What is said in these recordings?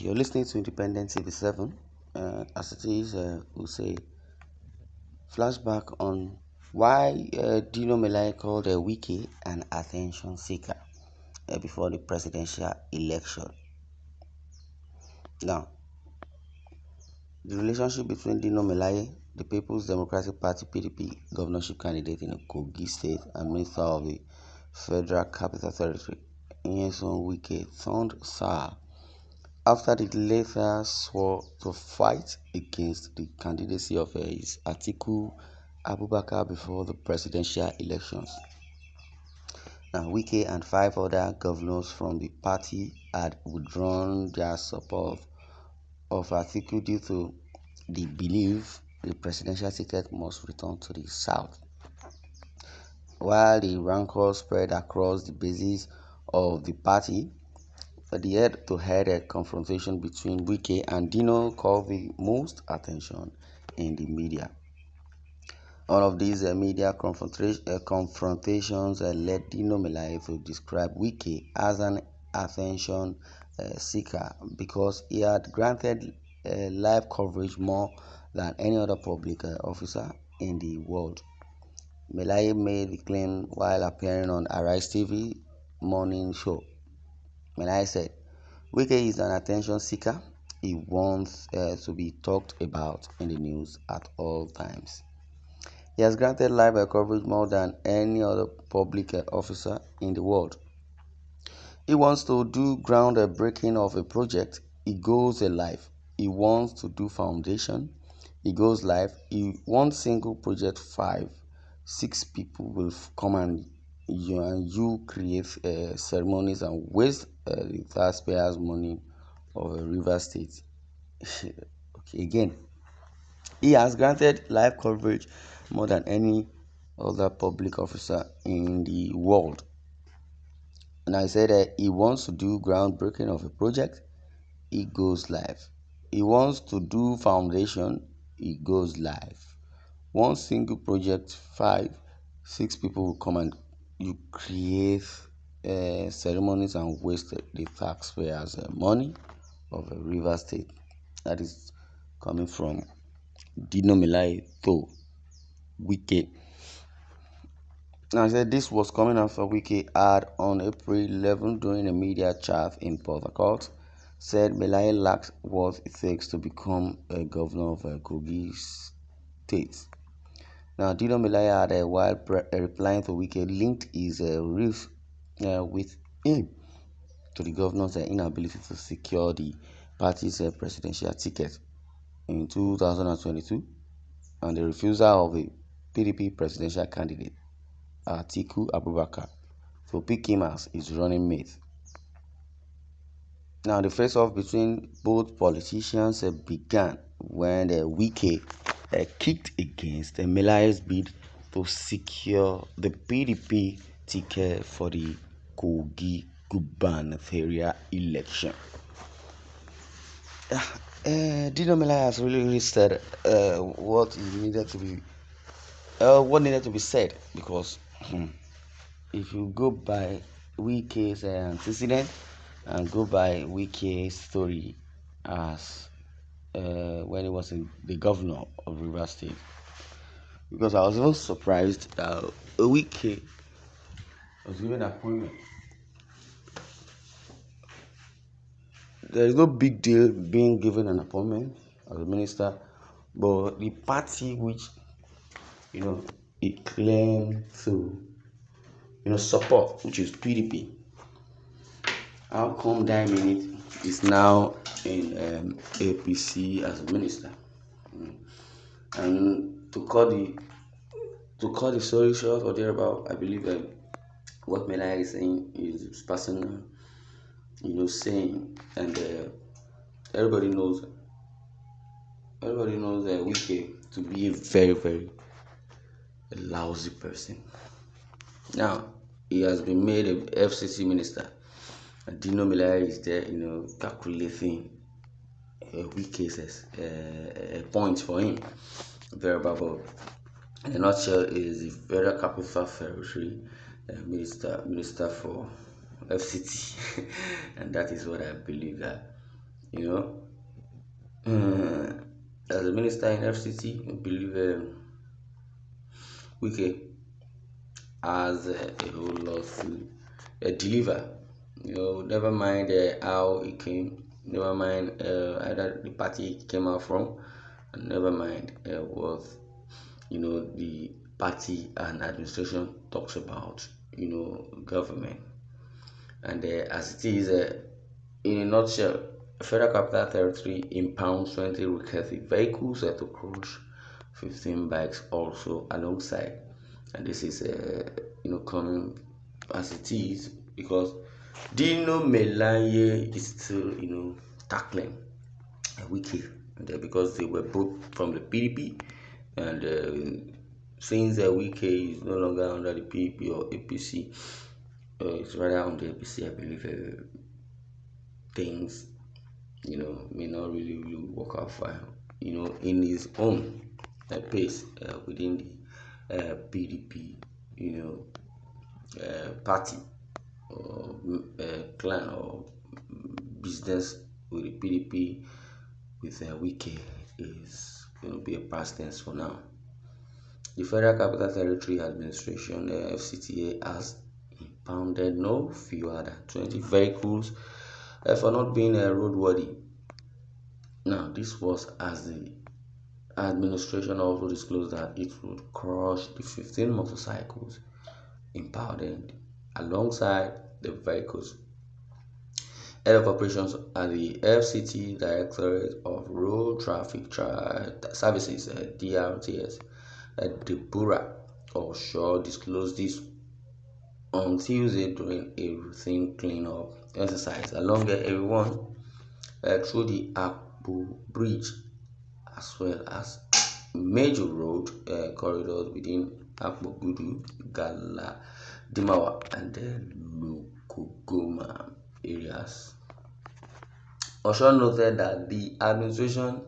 You're listening to Independent TV7. As it is, we'll say flashback on why Dino Melaye called Wike an attention seeker before the presidential election. Now, the relationship between Dino Melaye, the People's Democratic Party (PDP) governorship candidate in Kogi State and Minister of the Federal Capital Territory, Nyesom Wike, turned sour after the latter swore to fight against the candidacy of his Atiku Abubakar before the presidential elections. Now, Wike and 5 other governors from the party had withdrawn their support of Atiku due to the belief the presidential ticket must return to the south. While the rancor spread across the bases of the party, the head-to-head confrontation between Wike and Dino caught the most attention in the media. One of these media confrontations led Dino Melaye to describe Wike as an attention seeker because he had granted live coverage more than any other public officer in the world. Melaye made the claim while appearing on Arise TV morning show. Melaye said, Wike is an attention seeker. He wants to be talked about in the news at all times. He has granted live coverage more than any other public officer in the world. He wants to do ground breaking of a project. He goes live. He wants to do foundation. He goes live. One single project, 5-6 people will come and you create ceremonies and waste the taxpayers' money of a river state. Okay, again, he has granted live coverage more than any other public officer in the world. And I said that he wants to do groundbreaking of a project, he goes live. He wants to do foundation, he goes live. One single project, 5-6 people will come and you create ceremonies and waste the taxpayers' money of a river state. That is coming from Dino Melaye to Wike. Now, I said this was coming after Wike had on April 11 during a media chat in Port Harcourt said Melaye lacks what it takes to become a governor of Kogi State. Now, Dino Melaye had while replying to Wike linked his rift with him to the governor's inability to secure the party's presidential ticket in 2022 and the refusal of the PDP presidential candidate Atiku Abubakar to pick him as his running mate. Now, the face-off between both politicians began when Wike kicked against Melaye's bid to secure the PDP ticket for the Kogi gubernatorial election. Dino Melaye has really said what needed to be said because if you go by Wike's antecedent and go by Wike's story as when he was the governor of River State, because I was even surprised that Wike was given an appointment. There is no big deal being given an appointment as a minister, but the party which he claimed to support, which is PDP, how come that minute is now in APC as a minister? And to cut the story short or thereabout, I believe that what Melaye is saying is personal, saying, and everybody knows Wike to be a very, very lousy person. Now, he has been made a FCT minister. And Dino Melaye is there, calculating Wike's points for him. Very bad. In a nutshell, is the Federal Capital Territory minister for FCT, and that is what I believe that You know, as a minister in FCT, I believe Wike has a whole lot to deliver. Never mind how it came, never mind either the party it came out from, and never mind what the party and administration talks about government. And as it is, in a nutshell, Federal Capital Territory impounds 20 recursive vehicles to crush 15 bikes also alongside. And this is coming as it is because Dino Melaye is still tackling Wike, and because they were both from the PDP, and since Wike is no longer under the PDP or APC, it's rather on the APC, I believe things may not really work out fine in his own pace within the PDP party or clan or business with the PDP with Wike is going to be a past tense for now. The Federal Capital Territory Administration FCTA has impounded no fewer than 20 vehicles for not being roadworthy. Now, this was as the administration also disclosed that it would crush the 15 motorcycles impounded alongside the vehicles. Head of Operations at the FCT Directorate of Road Traffic Services DRTS, Deborah Oshaw disclosed this on Tuesday during a routine cleanup exercise along everyone through the Akbu Bridge as well as major road corridors within Akbogudu, Gala, Dimawa, and Lukugoma areas. Osho noted that the administration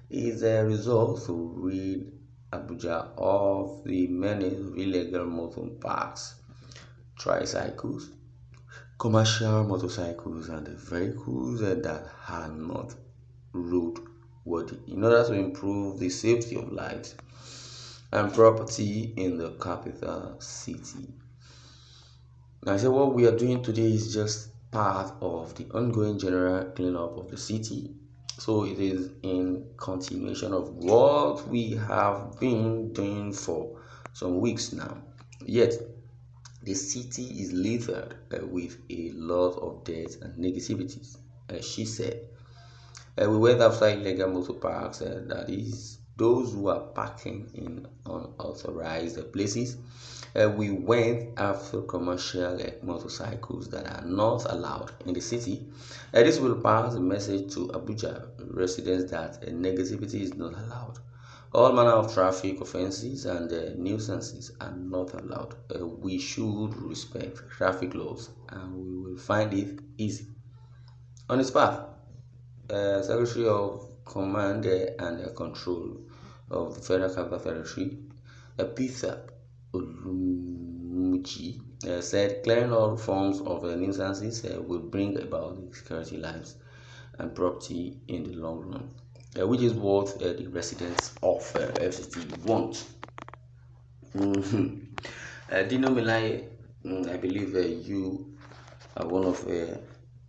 is a result to rid Abuja of the many illegal motor parks, tricycles, commercial motorcycles, and the vehicles that are not roadworthy in order to improve the safety of lives and property in the capital city. Now, I say what we are doing today is just part of the ongoing general cleanup of the city. So it is in continuation of what we have been doing for some weeks now. Yet, the city is littered with a lot of death and negativities, she said. We went after illegal motor parks, that is, those who are parking in unauthorized places. We went after commercial motorcycles that are not allowed in the city. This will pass a message to Abuja residents that negativity is not allowed. All manner of traffic offences and nuisances are not allowed. We should respect traffic laws and we will find it easy. On its path, Secretary of Command and Control of the Federal Capital Territory, Peter Olumuchi, said clearing all forms of nuisances will bring about security, lives, and property in the long run, which is what the residents of FCT want. Dino Melaye, I believe you are one of the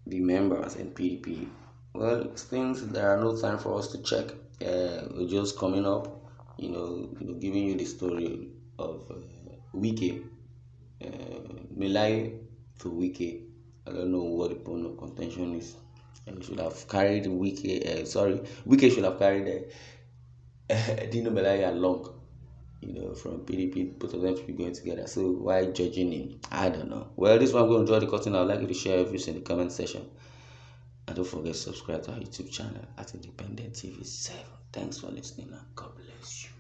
members in PDP. Well, it seems there are no time for us to check. We're just coming up, giving you the story of Wike, Melaye to Wike. I don't know what the point of contention is. We should have carried Wike. Wike should have carried Dino Melaye along. From PDP, both of them should be going together. So why judging him? I don't know. Well, this one I'm going to draw the curtain. I'd like you to share your views in the comment section. And don't forget to subscribe to our YouTube channel at Independent TV 7. Thanks for listening and God bless you.